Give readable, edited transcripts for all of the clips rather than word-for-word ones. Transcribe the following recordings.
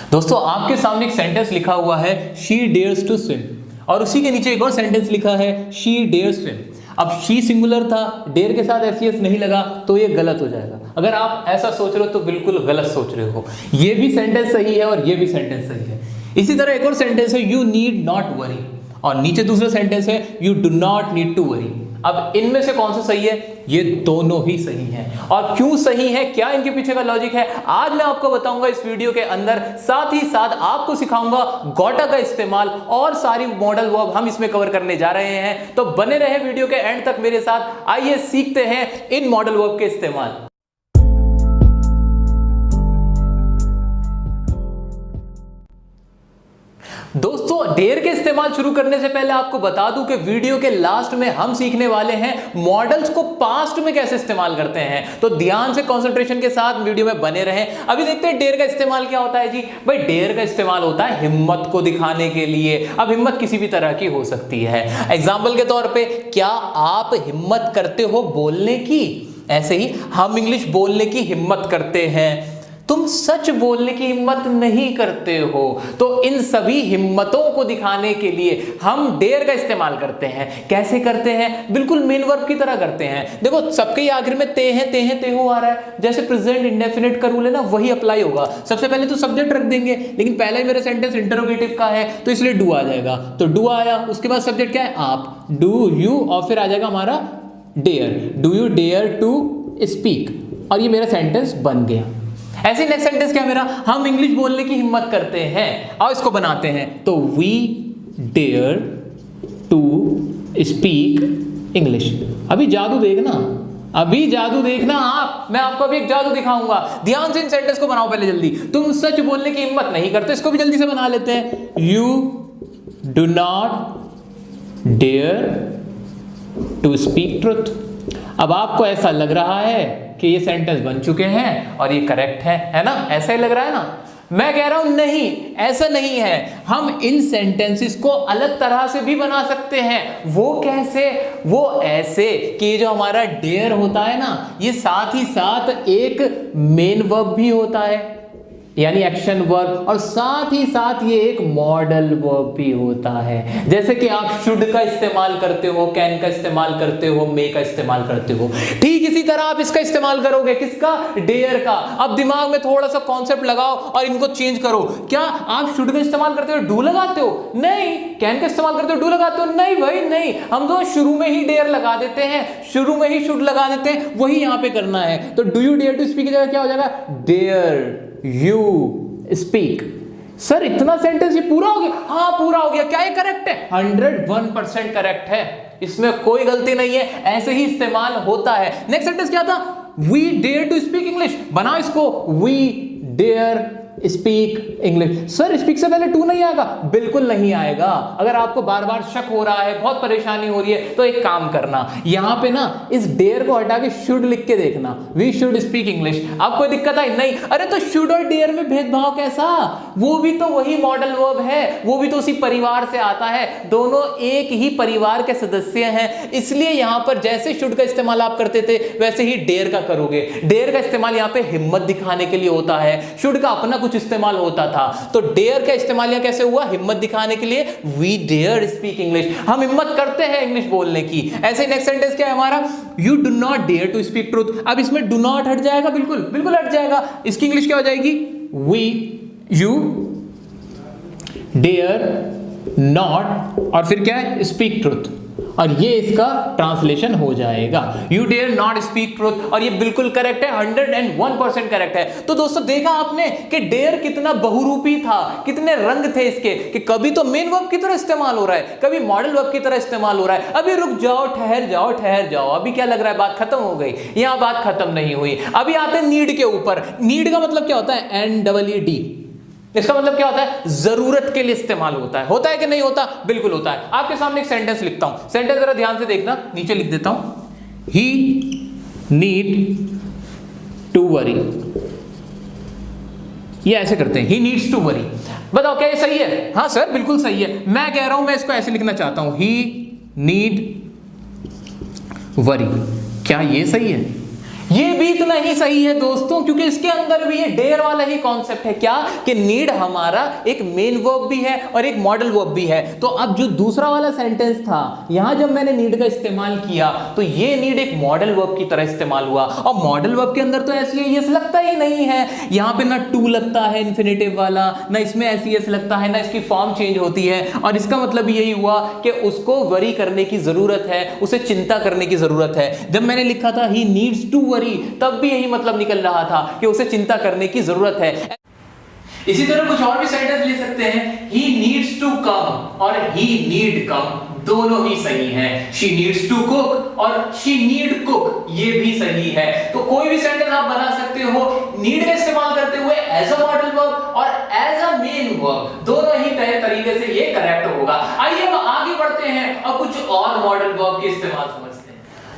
दोस्तों आपके सामने एक सेंटेंस लिखा हुआ है शी डेयर्स टू स्विम, और उसी के नीचे एक और सेंटेंस लिखा है शी डेयर्स स्विम। अब शी सिंगुलर था, डेयर के साथ एस नहीं लगा तो ये गलत हो जाएगा। अगर आप ऐसा सोच रहे हो तो बिल्कुल गलत सोच रहे हो। ये भी सेंटेंस सही है और ये भी सेंटेंस सही है। इसी तरह एक और सेंटेंस है यू नीड नॉट वरी, और नीचे दूसरा सेंटेंस है you do not need to worry. अब इनमें से कौन सा सही है? ये दोनों ही सही हैं। और क्यों सही है, क्या इनके पीछे का लॉजिक है, आज मैं आपको बताऊंगा इस वीडियो के अंदर। साथ ही साथ आपको सिखाऊंगा गॉटा का इस्तेमाल और सारी मॉडल वर्ब हम इसमें कवर करने जा रहे हैं। तो बने रहे वीडियो के एंड तक मेरे साथ। आइए सीखते हैं इन मॉडल वर्ब के इस्तेमाल। दोस्तों डेयर के इस्तेमाल शुरू करने से पहले आपको बता दूं कि वीडियो के लास्ट में हम सीखने वाले हैं मॉडल्स को पास्ट में कैसे इस्तेमाल करते हैं। तो ध्यान से कंसंट्रेशन के साथ वीडियो में बने रहें। अभी देखते हैं डेयर का इस्तेमाल क्या होता है जी। भाई डेयर का इस्तेमाल होता है हिम्मत को दिखाने के लिए। अब हिम्मत किसी भी तरह की हो सकती है। एग्जाम्पल के तौर पर, क्या आप हिम्मत करते हो बोलने की? ऐसे ही हम इंग्लिश बोलने की हिम्मत करते हैं, तुम सच बोलने की हिम्मत नहीं करते हो। तो इन सभी हिम्मतों को दिखाने के लिए हम डेयर का इस्तेमाल करते हैं। कैसे करते हैं? बिल्कुल मेन वर्ब की तरह करते हैं। देखो सबके आखिर में ते हैं ते हो आ रहा है, जैसे प्रेजेंट इंडेफिनिट का रूल है ना, वही अप्लाई होगा। सबसे पहले तो सब्जेक्ट रख देंगे, लेकिन पहले मेरा सेंटेंस इंटरोगेटिव का है तो इसलिए डू आ जाएगा। तो डू आया, उसके बाद सब्जेक्ट क्या है? आप, डू यू, और फिर आ जाएगा हमारा dare, do you dare to speak, और ये मेरा सेंटेंस बन गया। ऐसे नेक्स्ट सेंटेंस क्या है मेरा? हम इंग्लिश बोलने की हिम्मत करते हैं, और इसको बनाते हैं तो we dare to speak English. अभी जादू देखना, अभी जादू देखना आप, मैं आपको अभी एक जादू दिखाऊंगा। ध्यान से इन सेंटेंस को बनाओ पहले जल्दी। तुम सच बोलने की हिम्मत नहीं करते, इसको भी जल्दी से बना लेते हैं। You do not dare to speak truth. अब आपको ऐसा लग रहा है कि ये सेंटेंस बन चुके हैं और ये करेक्ट है ना? ऐसा ही लग रहा है ना? मैं कह रहा हूं नहीं, ऐसा नहीं है। हम इन सेंटेंसेस को अलग तरह से भी बना सकते हैं। वो कैसे? वो ऐसे कि जो हमारा डेयर होता है ना, ये साथ ही साथ एक मेन वर्ब भी होता है, यानी एक्शन वर्ब, और साथ ही साथ ये एक मॉडल वर्ब भी होता है। जैसे कि आप शुड का इस्तेमाल करते हो, कैन का इस्तेमाल करते हो, मे का इस्तेमाल करते हो, ठीक इसी तरह आप इसका इस्तेमाल करोगे। किसका? डेयर का। अब दिमाग में थोड़ा सा कॉन्सेप्ट लगाओ और इनको चेंज करो। क्या आप शुड का इस्तेमाल करते हो डू लगाते हो? नहीं। कैन का इस्तेमाल करते हो डू लगाते हो? नहीं भाई नहीं। हम तो शुरू में ही डेयर लगा देते हैं, शुरू में ही शुड लगा देते हैं। वही यहां पे करना है। तो do you dare to speak की जगह क्या हो जाएगा? Dare you speak. सर इतना सेंटेंस ये पूरा हो गया? हाँ पूरा हो गया। क्या ये करेक्ट है? 101% करेक्ट है, इसमें कोई गलती नहीं है। ऐसे ही इस्तेमाल होता है। नेक्स्ट सेंटेंस क्या था? We dare to speak English. बनाओ इसको, we dare speak English. Sir speak से पहले टू नहीं आएगा? बिल्कुल नहीं आएगा। अगर आपको बार बार शक हो रहा है, बहुत परेशानी हो रही है, तो एक काम करना, यहां पे ना इस डेयर को हटा के शुड लिख के देखना, वी शुड स्पीक इंग्लिश। अब कोई दिक्कत आई? नहीं। अरे तो शुड और डेयर में भेदभाव कैसा? वो भी तो वही मॉडल वर्ब है, वो भी तो उसी परिवार से आता है, दोनों एक ही परिवार के सदस्य हैं। इसलिए यहां पर जैसे शुड का इस्तेमाल आप करते थे वैसे ही डेयर का करोगे। डेयर का इस्तेमाल यहां पे हिम्मत दिखाने के लिए होता है, शुड का अपना कुछ इस्तेमाल होता था। तो डेयर का इस्तेमाल यहां कैसे हुआ? हिम्मत दिखाने के लिए। वी डेयर स्पीक इंग्लिश, हम हिम्मत करते हैं इंग्लिश बोलने की। ऐसे नेक्स्ट सेंटेंस क्या है हमारा? You do not dare to speak truth. अब इसमें डू नॉट हट जाएगा, बिल्कुल बिल्कुल हट जाएगा। इसकी इंग्लिश क्या हो जाएगी? वी यू डेयर नॉट, और फिर क्या है? स्पीक ट्रूथ, और ये इसका ट्रांसलेशन हो जाएगा, you dare not speak truth. और ये बिल्कुल करेक्ट है, 101% करेक्ट है। तो दोस्तों देखा आपने कि डेयर कितना बहुरूपी था, कितने रंग थे इसके, कि कभी तो मेन वर्ब की तरह इस्तेमाल हो रहा है, कभी मॉडल वर्ब की तरह इस्तेमाल हो रहा है। अभी रुक जाओ, ठहर जाओ ठहर जाओ। अभी क्या लग रहा है बात खत्म हो गई? यहां बात खत्म नहीं हुई। अभी आते हैं नीड के ऊपर। नीड का मतलब क्या होता है? NEED। इसका मतलब क्या होता है? जरूरत के लिए इस्तेमाल होता है। होता है कि नहीं होता? बिल्कुल होता है। आपके सामने एक सेंटेंस लिखता हूं, सेंटेंस जरा ध्यान से देखना, नीचे लिख देता हूं, ही नीड टू वरी। ये ऐसे करते हैं, ही नीड्स टू वरी। बताओ क्या ये सही है? हाँ सर बिल्कुल सही है। मैं कह रहा हूं, मैं इसको ऐसे लिखना चाहता हूं, ही नीड वरी। क्या ये सही है? ये भी इतना ही सही है दोस्तों, क्योंकि इसके अंदर भी ये डेयर वाला ही कॉन्सेप्ट है। क्या कि नीड हमारा एक मेन वर्ब भी है और एक मॉडल वर्ब भी है। तो अब जो दूसरा वाला सेंटेंस था, यहां जब मैंने नीड का इस्तेमाल किया तो ये नीड एक मॉडल वर्ब की तरह इस्तेमाल हुआ, और मॉडल वर्ब के अंदर तो एस लगता ही नहीं है। यहां पे ना टू लगता है इन्फिनेटिव वाला, ना इसमें एस लगता है, ना इसकी फॉर्म चेंज होती है। और इसका मतलब यही हुआ कि उसको वरी करने की जरूरत है, उसे चिंता करने की जरूरत है। जब मैंने लिखा था ही नीड्स टू वरी, तब भी यही मतलब निकल रहा था कि उसे चिंता करने की जरूरत है। इसी तरह कुछ और भी सेंटेंस ले सकते हैं, he needs to come और he need come, दोनों ही सही हैं। she needs to cook और she need cook, ये भी सही है। तो कोई भी सेंटेंस आप बना सकते हो need का इस्तेमाल करते हुए as a modal verb और as a main verb, दोनों ही तरीके से ये करेक्ट होगा। आइए अब आगे बढ़ते हैं और कुछ और मॉडल वर्ब के इस्तेमाल समझते हैं।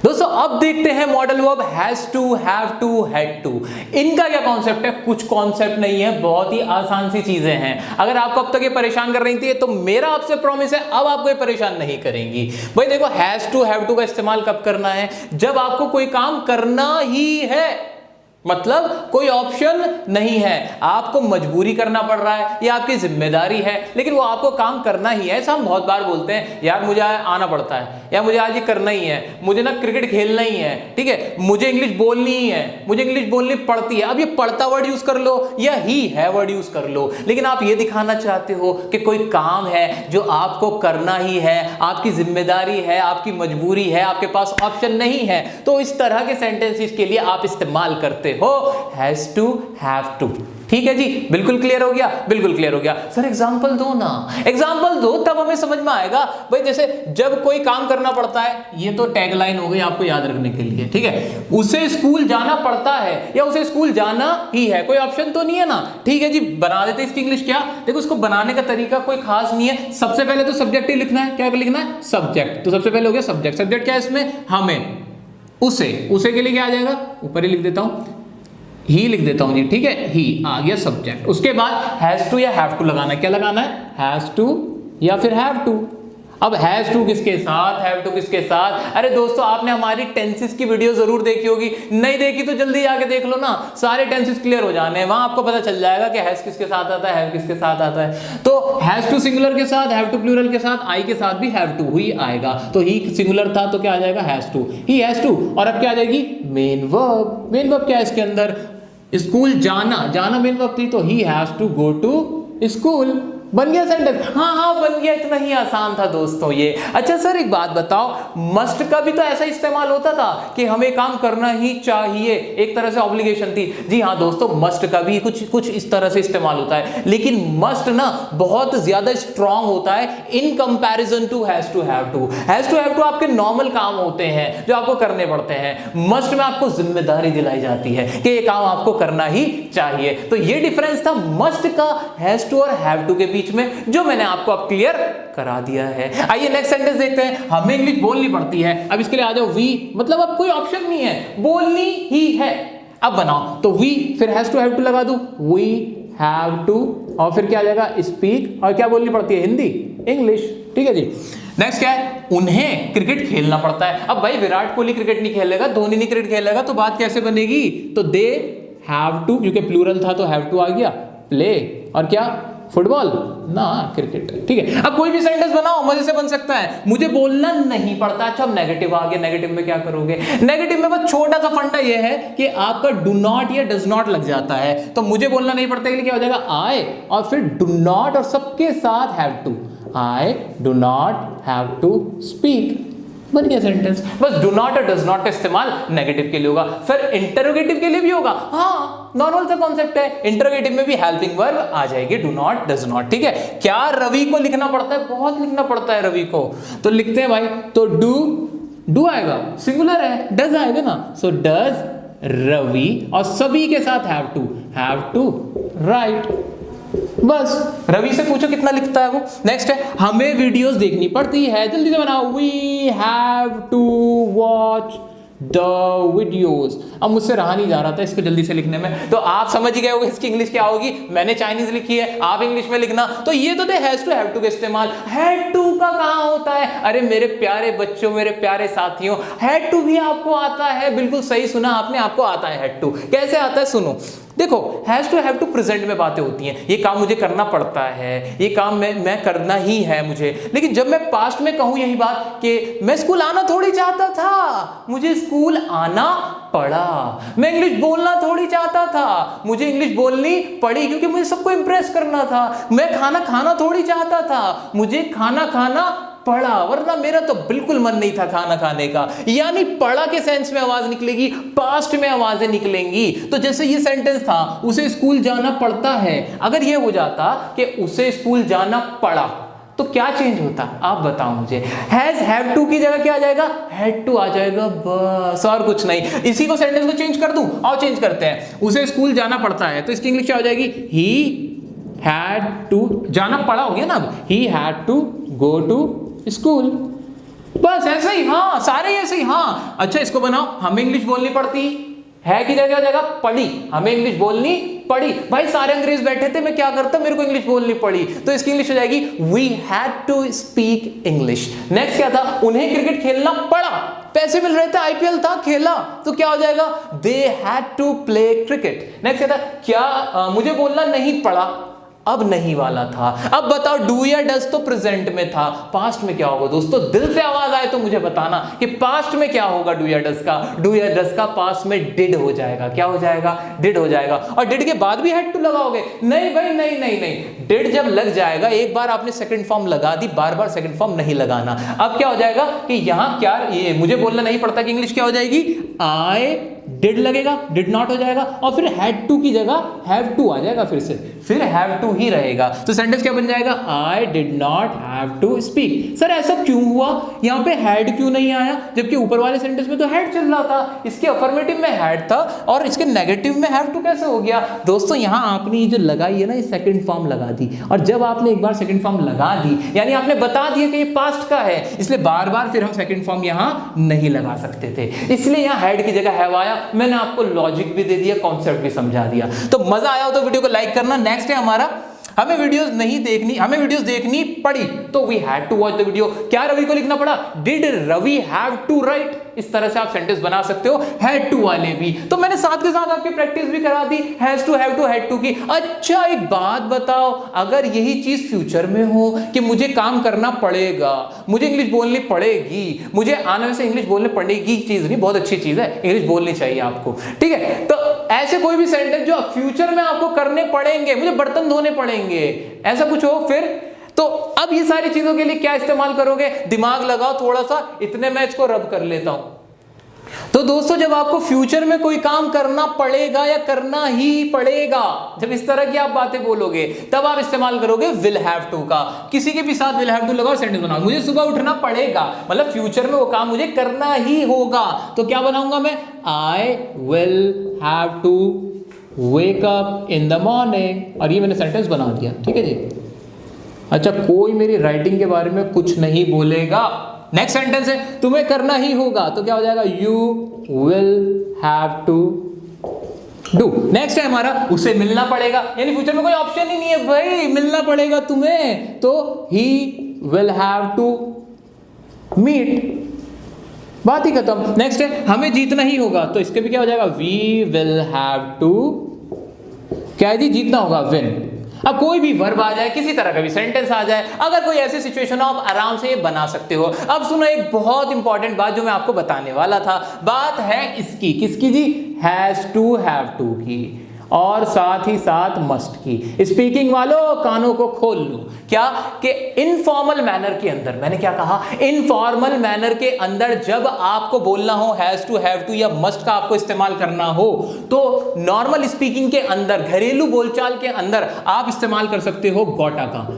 दोस्तों अब देखते हैं modal verb has to, have to, had to. इनका क्या कॉन्सेप्ट है? कुछ कॉन्सेप्ट नहीं है, बहुत ही आसान सी चीजें हैं। अगर आपको अब तक ये परेशान कर रही थी तो मेरा आपसे प्रॉमिस है अब आपको ये परेशान नहीं करेंगी। भाई देखो, हैज टू, हैव टू का इस्तेमाल कब करना है? जब आपको कोई काम करना ही है, मतलब कोई ऑप्शन नहीं है, आपको मजबूरी करना पड़ रहा है या आपकी जिम्मेदारी है, लेकिन वो आपको काम करना ही है। ऐसा हम बहुत बार बोलते हैं, यार मुझे आना पड़ता है, या मुझे आज ये करना ही है, मुझे ना क्रिकेट खेलना ही है, ठीक है, मुझे इंग्लिश बोलनी ही है, मुझे इंग्लिश बोलनी पड़ती है। अब ये पढ़ता वर्ड यूज कर लो या ही है वर्ड यूज कर लो, लेकिन आप ये दिखाना चाहते हो कि कोई काम है जो आपको करना ही है, आपकी जिम्मेदारी है, आपकी मजबूरी है, आपके पास ऑप्शन नहीं है, तो इस तरह के सेंटेंसेस के लिए आप इस्तेमाल करते हो हैज टू, हैव टू। ठीक है जी, बिल्कुल क्लियर हो गया, बिल्कुल क्लियर हो गया। सर एग्जांपल दो ना, एग्जांपल दो तब हमें समझ में आएगा। भाई जैसे जब कोई काम करना पड़ता है, ये तो टैगलाइन हो गई आपको याद रखने के लिए, ठीक है, उसे स्कूल जाना पड़ता है या उसे स्कूल जाना ही है, कोई ऑप्शन तो नहीं है ना। ठीक है जी, बना देते इसकी इंग्लिश। क्या देखो, उसको बनाने का तरीका कोई खास नहीं है। सबसे पहले तो सब्जेक्ट ही लिखना है। क्या लिखना है? सब्जेक्ट। तो सबसे पहले हो गया सब्जेक्ट। सब्जेक्ट क्या है इसमें? हमें, उसे के लिए क्या आ जाएगा? ऊपर ही लिख देता हूं, ही लिख देता हूं जी, ठीक है, ही आ गया सब्जेक्ट। उसके बाद हैज टू या हैव टू लगाना है। क्या लगाना है? हैज टू या फिर हैव टू। अब हैज टू किसके साथ, हैव टू किसके साथ? अरे दोस्तों, आपने हमारी टेंसेस की वीडियो जरूर देखी होगी, नहीं देखी तो जल्दी जाके देख लो ना, सारे टेंसेस क्लियर हो जाने हैं। वहां आपको पता चल जाएगा कि हैज किसके साथ आता है, हैव किसके साथ आता है। तो हैज टू सिंगुलर के साथ, हैव टू प्लूरल के साथ, आई के साथ भी हैव टू ही आएगा। तो ही सिंगुलर था तो क्या आ जाएगा? Has to, he has to. और अब क्या आ जाएगी? Main verb. मेन वर्ब क्या है इसके अंदर? स्कूल जाना, जाना मेन वर्ब थी, तो he has to go to school. बन गया सेंटेंस। हाँ बन गया, इतना ही आसान था दोस्तों ये। अच्छा सर एक बात बताओ, मस्ट का भी तो ऐसा इस्तेमाल होता था कि हमें काम करना ही चाहिए, एक तरह से ऑब्लिगेशन थी। जी हाँ दोस्तों, मस्ट का भी कुछ इस तरह से इस्तेमाल होता है, लेकिन मस्ट ना बहुत ज्यादा स्ट्रांग होता है in comparison to has to, have to. Has to, have to आपके नॉर्मल काम होते हैं जो आपको करने पड़ते हैं। मस्ट में आपको जिम्मेदारी दिलाई जाती है कि ये काम आपको करना ही चाहिए। तो ये डिफरेंस था मस्ट का हैज टू और हैव टू के बीच में, जो मैंने आपको अब क्लियर करा दिया है। आइए नेक्स्ट सेंटेंस देखते हैं। हमें इंग्लिश बोलनी पड़ती है, अब इसके लिए आ जाओ वी, मतलब अब कोई ऑप्शन नहीं है, बोलनी ही है। अब बनाओ तो वी, फिर हैज टू हैव टू लगा दूं, वी हैव टू, और फिर क्या आ जाएगा? स्पीक। और क्या बोलनी पड़ती है? हिंदी, इंग्लिश। ठीक है जी। नेक्स्ट क्या है? उन्हें क्रिकेट खेलना पड़ता है। अब भाई विराट कोहली क्रिकेट नहीं खेलेगा, धोनी नहीं क्रिकेट खेलेगा, तो बात कैसे बनेगी? तो दे हैव टू, क्योंकि प्लूरल था तो हैव टू आ गया, प्ले, और क्या? फुटबॉल ना, क्रिकेट। ठीक है, अब कोई भी सेंटेंस बनाओ, मजे से बन सकता है। मुझे बोलना नहीं पड़ता। अच्छा अब नेगेटिव आ गया, नेगेटिव में क्या करोगे? नेगेटिव में बस छोटा सा फंडा ये है कि आपका डू नॉट या डज नॉट लग जाता है। तो मुझे बोलना नहीं पड़ता, क्या हो जाएगा? आई, और फिर डू नॉट और सबके साथ have to. I do not have to speak. बन गया सेंटेंस। बस डू नॉट और डज नॉट का इस्तेमाल नेगेटिव के लिए होगा। फिर इंटरोगेटिव के लिए भी होगा। हाँ, नॉर्मल सा कॉन्सेप्ट है। इंटरोगेटिव में भी हेल्पिंग वर्ब आ जाएगी, डू नॉट, डज नॉट। ठीक है, क्या रवि को लिखना पड़ता है? बहुत लिखना पड़ता है रवि को, तो लिखते हैं भाई। तो डू आएगा, सिंगुलर है, डज आएगा ना, सो डज रवि, और सभी के साथ हैव टू राइट। बस रवि से पूछो कितना लिखता है वो। नेक्स्ट है, हमें वीडियोस देखनी पड़ती है, जल्दी से बनाओ। We have to watch the videos. अब मुझसे रहा नहीं जा रहा था इसको जल्दी से लिखने में, तो आप समझ ही गए होंगे इसकी इंग्लिश क्या होगी। मैंने चाइनीज लिखी है, आप इंग्लिश में लिखना। तो ये तो थे हैज टू हैव टू का इस्तेमाल। हैड टू का कहां होता है? अरे मेरे प्यारे बच्चों, मेरे प्यारे साथियों, हैड टू भी आपको आता है। बिल्कुल सही सुना आपने, आपको आता है हैड टू। कैसे आता है सुनो। देखो, has to have to present में बातें होती हैं, ये काम मुझे करना पड़ता है, ये काम मैं करना ही है मुझे। लेकिन जब मैं पास्ट में कहूं यही बात कि मैं स्कूल आना थोड़ी चाहता था, मुझे स्कूल आना पड़ा। मैं इंग्लिश बोलना थोड़ी चाहता था, मुझे इंग्लिश बोलनी पड़ी क्योंकि मुझे सबको इंप्रेस करना था। मैं खाना खाना थोड़ी चाहता था, मुझे खाना खाना पड़ा, वरना मेरा तो बिल्कुल मन नहीं था खाना खाने का। यानी पड़ा के सेंस में आवाज निकलेगी, पास्ट में आवाजें निकलेंगी। तो जैसे ये सेंटेंस था, उसे स्कूल जाना पड़ता है, अगर ये हो जाता कि उसे स्कूल जाना पड़ा, तो क्या चेंज होता? आप बताओ मुझे। हैज हैव टू की जगह क्या आ जाएगा? हैड टू आ जाएगा, बस और कुछ नहीं। इसी को सेंटेंस को चेंज कर दूं, और चेंज करते हैं। उसे स्कूल जाना पड़ता है, तो इसकी इंग्लिश क्या हो जाएगी? ही हैड टू, जाना पड़ा हो गया ना अब, he had to go to school. बस ऐसे ही, हाँ सारे ऐसे ही। हाँ अच्छा, इसको बनाओ, हमें इंग्लिश बोलनी पड़ती है की जगह हो जाएगा पड़ी, हमें इंग्लिश बोलनी पड़ी। भाई सारे अंग्रेज बैठे थे, मैं क्या करता, मेरे को इंग्लिश बोलनी पड़ी, तो इसकी इंग्लिश हो जाएगी we had to speak English. Next क्या था? उन्हें क्रिकेट खेलना पड़ा, पैसे मिल रहे थे, आईपीएल था, खेला, तो क्या हो जाएगा? They had to play cricket. Next क्या था? क्या मुझे बोलना नहीं पड़ा, अब नहीं वाला था। अब बताओ, डू या डज तो प्रेजेंट में था, पास्ट में क्या होगा दोस्तों? दिल से आवाज आए तो मुझे बताना कि पास्ट में क्या होगा। डू या डज का, डू या डज का पास्ट में डिड हो जाएगा। क्या हो जाएगा? डिड हो जाएगा। और डिड के बाद भी हैड टू लगाओगे? नहीं भाई, नहीं नहीं नहीं, डिड जब लग जाएगा, एक बार आपने सेकंड फॉर्म लगा दी, बार बार सेकंड फॉर्म नहीं लगाना। अब क्या हो जाएगा कि यहां क्या, ये मुझे बोलना नहीं पड़ता कि इंग्लिश क्या हो जाएगी? आई डिड लगेगा, डिड नॉट हो जाएगा, और फिर हैड टू की जगह हैव टू आ जाएगा, फिर हैव टू ही रहेगा। तो सेंटेंस क्या बन जाएगा? I did not have to speak. Sir ऐसा क्यों हुआ, यहाँ पे हैड क्यों नहीं आया, जबकि ऊपर वाले सेंटेंस में तो हैड चल रहा था, इसके अफर्मेटिव में हैड था और इसके नेगेटिव में हैव टू कैसे हो गया? दोस्तों यहाँ आपने ये जो लगाई है ना, ये सेकंड फॉर्म लगा दी, और जब आपने एक बार सेकंड फॉर्म लगा दी, यानी आपने बता दिया कि ये पास्ट का है, इसलिए बार बार फिर हम सेकंड फॉर्म यहाँ नहीं लगा सकते थे, इसलिए यहाँ हैड की जगह हैव आया। मैंने आपको लॉजिक भी दे दिया, कॉन्सेप्ट भी समझा दिया। तो मजा आया हो तो वीडियो को लाइक करना। नेक्स्ट है हमारा, हमें वीडियोस नहीं देखनी, हमें वीडियोस देखनी पड़ी, तो we had to watch the video. क्या रवि को लिखना पड़ा? Did Ravi have to write. इस तरह से आप सेंटेंस बना सकते हो, हैड टू वाले भी। तो मैंने साथ के साथ आपकी प्रैक्टिस भी करा दी, has to have to had to की। अच्छा एक बात बताओ, अगर यही चीज फ्यूचर में हो कि मुझे काम करना पड़ेगा, मुझे इंग्लिश बोलनी पड़ेगी, मुझे आने से इंग्लिश बोलने पड़ेगी, चीज नहीं, बहुत अच्छी चीज है, इंग्लिश बोलनी चाहिए आपको, ठीक है। तो ऐसे कोई भी सेंटेंस जो फ्यूचर में आपको करने पड़ेंगे, मुझे बर्तन धोने पड़ेंगे, ऐसा कुछ हो, फिर तो अब ये सारी चीजों के लिए क्या इस्तेमाल करोगे? दिमाग लगाओ थोड़ा सा, इतने मैं इसको रब कर लेता हूं। तो दोस्तों जब आपको फ्यूचर में कोई काम करना पड़ेगा या करना ही पड़ेगा, जब इस तरह की आप बातें बोलोगे, तब आप इस्तेमाल करोगे विल हैव टू का। किसी के भी साथ विल हैव टू लगाओ, सेंटेंस बनाओ। मुझे सुबह उठना पड़ेगा, मतलब फ्यूचर में वो काम मुझे करना ही होगा, तो क्या बनाऊंगा मैं? I will have to wake up in the morning, और ये मैंने सेंटेंस बना दिया, ठीक है जी। अच्छा, कोई मेरी राइटिंग के बारे में कुछ नहीं बोलेगा। नेक्स्ट सेंटेंस है तुम्हें करना ही होगा, तो क्या हो जाएगा? You will have to do. Next है हमारा उसे मिलना पड़ेगा, यानी फ्यूचर में कोई ऑप्शन ही नहीं है भाई, मिलना पड़ेगा तुम्हें, तो he will have to meet, बात ही खत्म। नेक्स्ट है हमें जीतना ही होगा, तो इसके भी क्या हो जाएगा? वी विल हैव टू, क्या है जी? जीतना होगा, विन। अब कोई भी वर्ब आ जाए, किसी तरह का भी सेंटेंस आ जाए, अगर कोई ऐसी सिचुएशन हो, आप आराम से ये बना सकते हो। अब सुनो एक बहुत इंपॉर्टेंट बात जो मैं आपको बताने वाला था, बात है इसकी, किसकी जी? हैज टू हैव टू की, और साथ ही साथ मस्ट की। स्पीकिंग वालों कानों को खोल लो, क्या कि इनफॉर्मल मैनर के अंदर, मैंने क्या कहा? इनफॉर्मल मैनर के अंदर जब आपको बोलना हो हैज टू हैव टू या मस्ट का आपको इस्तेमाल करना हो, तो नॉर्मल स्पीकिंग के अंदर, घरेलू बोलचाल के अंदर आप इस्तेमाल कर सकते हो गोटा का।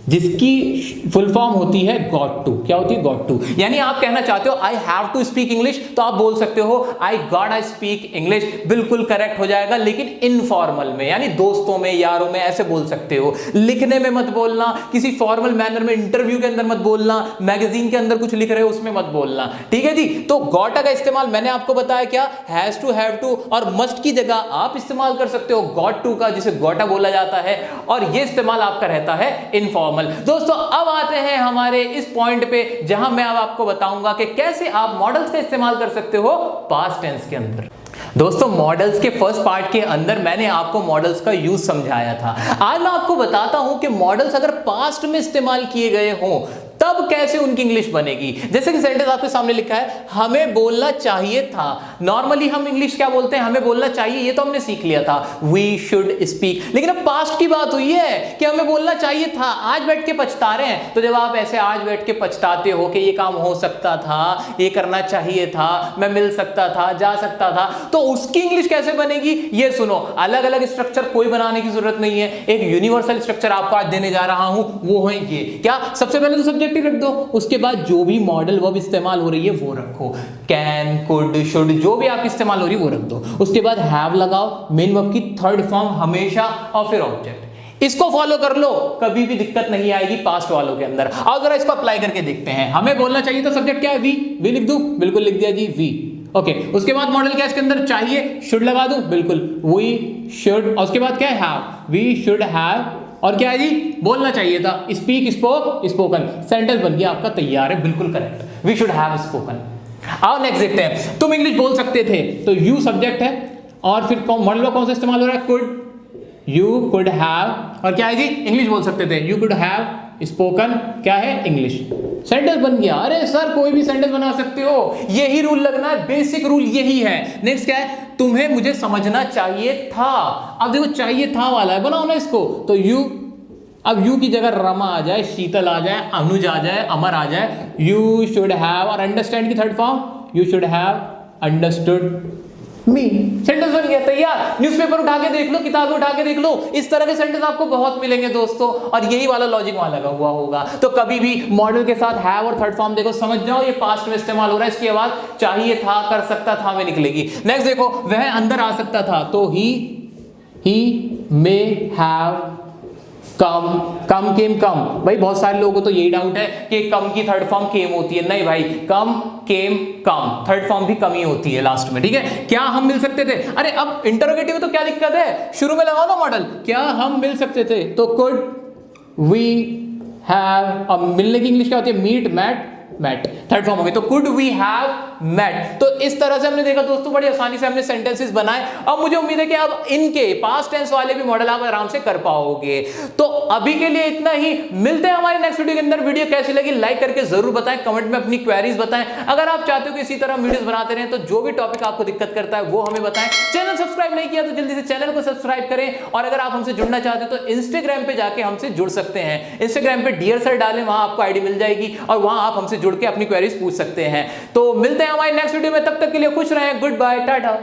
जिसकी फुल फॉर्म होती है गॉट टू। क्या होती है? Got to. यानी आप कहना चाहते हो I have to speak English, तो आप बोल सकते हो I got I speak English, बिल्कुल करेक्ट हो जाएगा, लेकिन इनफॉर्मल में, यानी दोस्तों में, यारों में ऐसे बोल सकते हो। लिखने में मत बोलना, किसी फॉर्मल मैनर में, इंटरव्यू के अंदर मत बोलना, मैगजीन के अंदर कुछ लिख रहे हो उसमें मत बोलना। ठीक है जी। तो गॉटा का इस्तेमाल मैंने आपको बताया क्या, हैज टू, हैव टू और मस्ट की जगह आप इस्तेमाल कर सकते हो गॉट टू का, जिसे गॉटा बोला जाता है, और यह इस्तेमाल आपका रहता है इनफॉर्मल। दोस्तों अब आते हैं हमारे इस पॉइंट पे जहां मैं अब आपको बताऊंगा कि कैसे आप मॉडल्स का इस्तेमाल कर सकते हो पास्ट टेंस के अंदर। दोस्तों मॉडल्स के फर्स्ट पार्ट के अंदर मैंने आपको मॉडल्स का यूज समझाया था। आज मैं आपको बताता हूं कि मॉडल्स अगर पास्ट में इस्तेमाल किए गए हों तब कैसे उनकी इंग्लिश बनेगी। जैसे कि सेंटेंस आपके सामने लिखा है, हमें बोलना चाहिए था। नॉर्मली हम इंग्लिश क्या बोलते हैं, हमें बोलना चाहिए, ये तो हमने सीख लिया था, वी शुड स्पीक। लेकिन अब पास्ट की बात हुई है कि हमें बोलना चाहिए था, आज बैठ के पछता रहे हैं। तो जब आप ऐसे आज बैठ के पछताते हो कि ये काम हो सकता था, ये करना चाहिए था, मैं मिल सकता था, जा सकता था, तो उसकी इंग्लिश कैसे बनेगी ये सुनो। अलग अलग स्ट्रक्चर कोई बनाने की जरूरत नहीं है, एक यूनिवर्सल स्ट्रक्चर आपको आज देने जा रहा हूं, वो है ये। क्या? सबसे पहले तो सब्जेक्ट रख दो, उसके बाद जो भी मॉडल वर्ब इस्तेमाल हो रही है वो रखो, कैन, कुड, शुड, जो भी आपकी इस्तेमाल हो रही है वो रख दो। उसके बाद हैव लगाओ, मेन वर्ब की थर्ड फॉर्म हमेशा, और फिर ऑब्जेक्ट। इसको फॉलो कर लो, कभी भी दिक्कत नहीं आएगी पास्ट वालों के अंदर। अगर इसको अप्लाई करके देखते हैं, हमें बोलना चाहिए तो सब्जेक्ट क्या है, वी लिख दूं, बिल्कुल लिख दिया जी, वी। ओके, उसके बाद मॉडल क्या है इसके अंदर, चाहिए, शुड लगा दूं, बिल्कुल, वी शुड, और उसके बाद क्या है, हैव, वी शुड हैव, और क्या है जी, बोलना चाहिए था, स्पीक, स्पोक, स्पोकन। सेंटेंस बन गया आपका तैयार है, बिल्कुल correct, we should have spoken. आओ नेक्स्ट देखते हैं, तुम इंग्लिश बोल सकते थे, तो यू सब्जेक्ट है, और फिर मॉडल में कौन सा इस्तेमाल हो रहा है, कुड, यू कुड हैव, और क्या है जी, इंग्लिश बोल सकते थे, यू कुड हैव स्पोकन, क्या है, इंग्लिश। सेंटेंस बन गया। अरे सर कोई भी सेंटेंस बना सकते हो, यही रूल लगना है, बेसिक रूल यही है। नेक्स्ट क्या है, तुम्हें मुझे समझना चाहिए था। अब देखो चाहिए था वाला है, बनाओ ना इसको, तो यू, अब यू की जगह रमा आ जाए, शीतल आ जाए, अनुज आ जाए, अमर आ जाए, यू शुड हैव, और अंडरस्टैंड की third form, you should have understood me. Sentence बन गया तैयार। न्यूज़पेपर उठा के देख लो, किताबें उठा के देख लो, इस तरह के सेंटेंस आपको बहुत मिलेंगे दोस्तों, और यही वाला लॉजिक वहां लगा हुआ होगा। तो कभी भी मॉडल के साथ हैव और थर्ड फॉर्म देखो, समझ जाओ ये पास्ट में इस्तेमाल हो रहा है, इसकी आवाज चाहिए था, कर सकता था में निकलेगी। नेक्स्ट देखो, वह अंदर आ सकता था, तो ही मे हैव कम केम कम। भाई बहुत सारे लोगों को तो यही डाउट है कि कम की थर्ड फॉर्म केम होती है। नहीं भाई, कम केम कम, थर्ड फॉर्म भी कम ही होती है लास्ट में। ठीक है, क्या हम मिल सकते थे? अरे अब इंटरोगेटिव में तो क्या दिक्कत है, शुरू में लगाओ ना मॉडल, क्या हम मिल सकते थे, तो कुड वी हैव। अब मिलने की इंग्लिश क्या होती है, मीट, मैट, थर्ड फॉर्म हो गई, तो कुड वी हैव मैट। तो इस तरह से हमने देखा दोस्तों, बड़ी आसानी से हमने सेंटेंसेस बनाए। अब मुझे उम्मीद है कि अब इनके पास्ट टेंस वाले भी मॉडल आप आराम से कर पाओगे। तो अभी के लिए इतना ही, मिलते हैं हमारे नेक्स्ट वीडियो के अंदर। वीडियो कैसी लगी लाइक करके जरूर बताएं, कमेंट में अपनी क्वेरीज बताएं। अगर आप चाहते हो कि इसी तरह वीडियोस बनाते रहें, तो जो भी टॉपिक आपको दिक्कत करता है वो हमें बताएं। चैनल सब्सक्राइब नहीं किया तो जल्दी से चैनल को सब्सक्राइब करें, और अगर आप हमसे जुड़ना चाहते हो तो इंस्टाग्राम पे जाके हमसे जुड़ सकते हैं। इंस्टाग्राम पे डियर सर डालें, वहां आपको आईडी मिल जाएगी, और वहां आप हमसे जुड़ के अपनी क्वेरीज पूछ सकते हैं। तो मिलते हैं हमारे नेक्स्ट वीडियो में, तब तक के लिए खुश रहें, गुड बाय, टाटा।